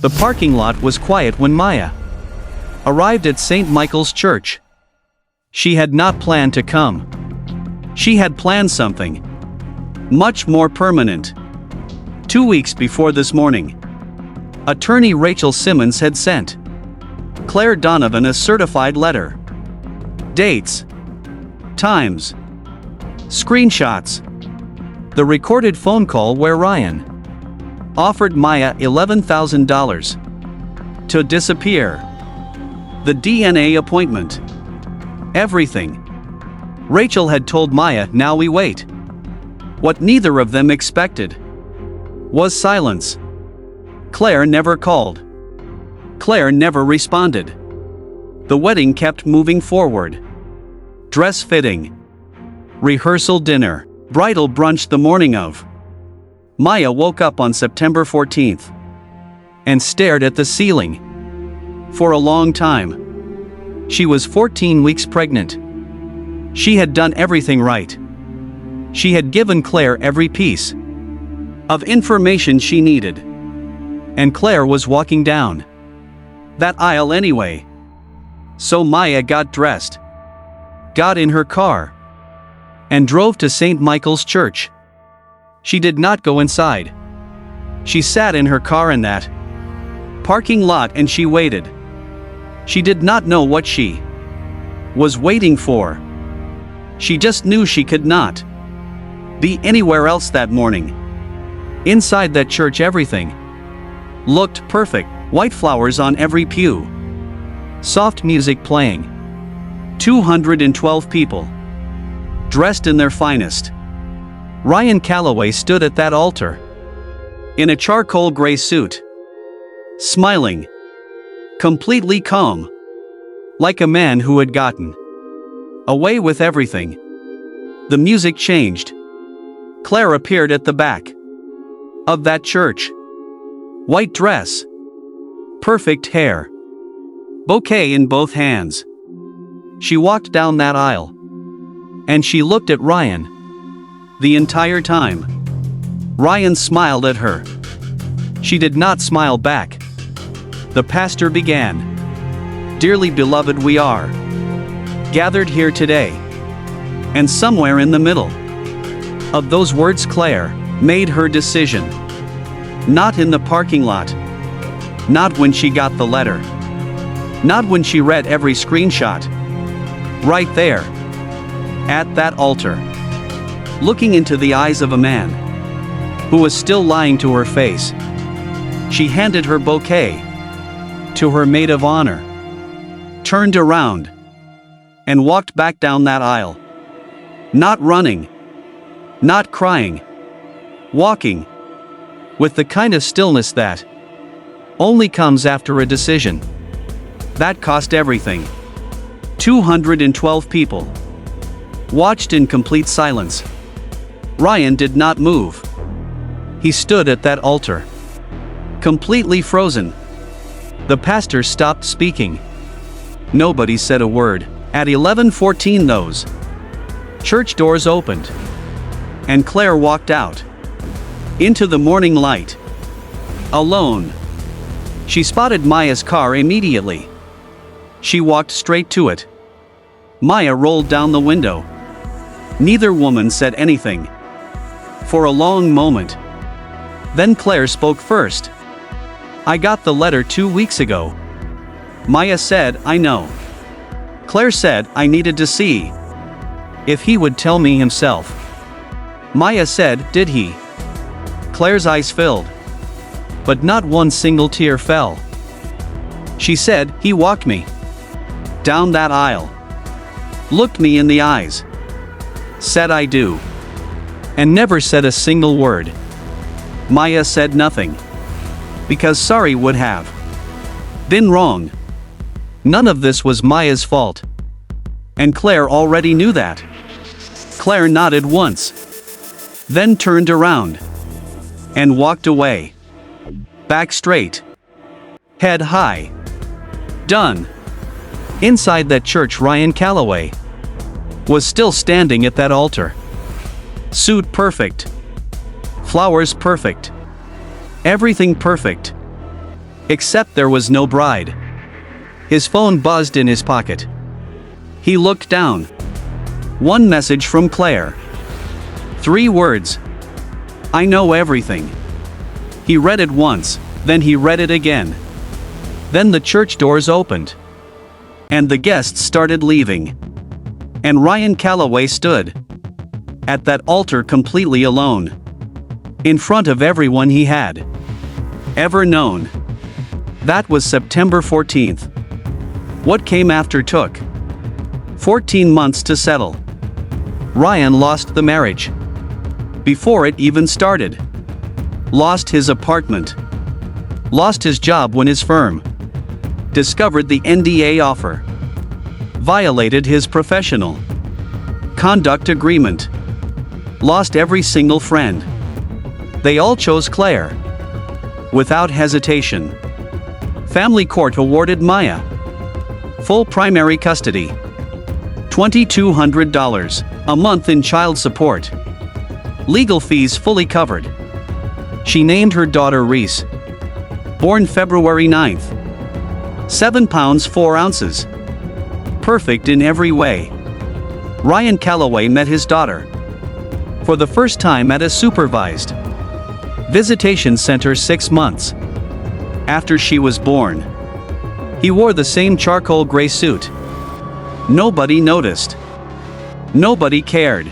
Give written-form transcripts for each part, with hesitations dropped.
The parking lot was quiet when Maya arrived at St. Michael's Church. She had not planned to come. She had planned something much more permanent. 2 weeks before this morning, attorney Rachel Simmons had sent Claire Donovan a certified letter. Dates, times, screenshots. The recorded phone call where Ryan offered Maya $11,000 to disappear. The DNA appointment. Everything. Rachel had told Maya, now we wait. What neither of them expected was silence. Claire never called. Claire never responded. The wedding kept moving forward. Dress fitting. Rehearsal dinner. Bridal brunch the morning of. Maya woke up on September 14th and stared at the ceiling for a long time. She was 14 weeks pregnant. She had done everything right. She had given Claire every piece of information she needed. And Claire was walking down that aisle anyway. So Maya got dressed, got in her car, and drove to St. Michael's Church. She did not go inside. She sat in her car in that parking lot and she waited. She did not know what she was waiting for. She just knew she could not be anywhere else that morning. Inside that church everything looked perfect. White flowers on every pew. Soft music playing. 212 people dressed in their finest. Ryan Calloway stood at that altar in a charcoal gray suit, smiling, completely calm, like a man who had gotten away with everything. The music changed. Claire appeared at the back of that church. White dress, perfect hair, bouquet in both hands. She walked down that aisle, and she looked at Ryan. The entire time, Ryan smiled at her. She did not smile back. The pastor began. Dearly beloved, we are gathered here today. And somewhere in the middle of those words, Claire made her decision. Not in the parking lot. Not when she got the letter. Not when she read every screenshot. Right there, at that altar, looking into the eyes of a man who was still lying to her face, she handed her bouquet to her maid of honor, turned around, and walked back down that aisle. Not running, not crying, walking, with the kind of stillness that only comes after a decision. That cost everything. 212 people watched in complete silence. Ryan did not move. He stood at that altar, completely frozen. The pastor stopped speaking. Nobody said a word. At 11:14 those church doors opened, and Claire walked out into the morning light. Alone. She spotted Maya's car immediately. She walked straight to it. Maya rolled down the window. Neither woman said anything for a long moment. Then Claire spoke first. I got the letter 2 weeks ago. Maya said, I know. Claire said, I needed to see if he would tell me himself. Maya said, did he? Claire's eyes filled, but not one single tear fell. She said, he walked me down that aisle, looked me in the eyes, said I do, and never said a single word. Maya said nothing, because sorry would have been wrong. None of this was Maya's fault, and Claire already knew that. Claire nodded once, then turned around and walked away. Back straight, head high. Done. Inside that church, Ryan Calloway was still standing at that altar. Suit perfect. Flowers perfect. Everything perfect. Except there was no bride. His phone buzzed in his pocket. He looked down. One message from Claire. 3 words. I know everything. He read it once, then he read it again. Then the church doors opened. And the guests started leaving. And Ryan Calloway stood at that altar completely alone. In front of everyone he had ever known. That was September 14th. What came after took 14 months to settle. Ryan lost the marriage before it even started. Lost his apartment. Lost his job when his firm discovered the NDA offer. Violated his professional conduct agreement. Lost every single friend. They all chose Claire. Without hesitation. Family court awarded Maya full primary custody. $2,200 a month in child support. Legal fees fully covered. She named her daughter Reese. Born February 9th. 7 pounds 4 ounces. Perfect in every way. Ryan Calloway met his daughter for the first time at a supervised visitation center 6 months after she was born. He wore the same charcoal gray suit. Nobody noticed. Nobody cared.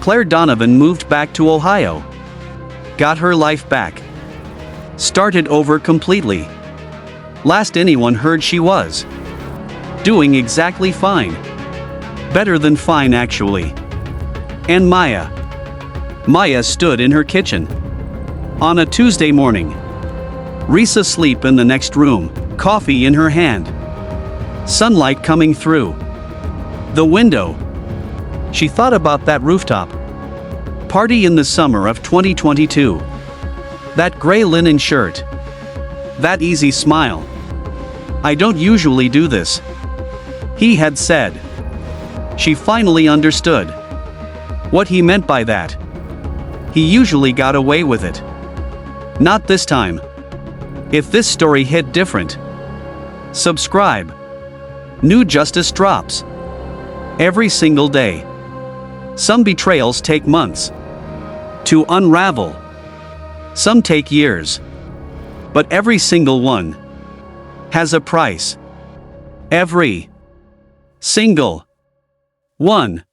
Claire Donovan moved back to Ohio. Got her life back. Started over completely. Last anyone heard, she was doing exactly fine. Better than fine, actually. And Maya stood in her kitchen on a Tuesday morning. Reese asleep in the next room, coffee in her hand. Sunlight coming through the window. She thought about that rooftop party in the summer of 2022. That gray linen shirt. That easy smile. I don't usually do this, he had said. She finally understood what he meant by that. He usually got away with it. Not this time. If this story hit different, subscribe. New justice drops every single day. Some betrayals take months to unravel. Some take years. But every single one has a price. Every single one.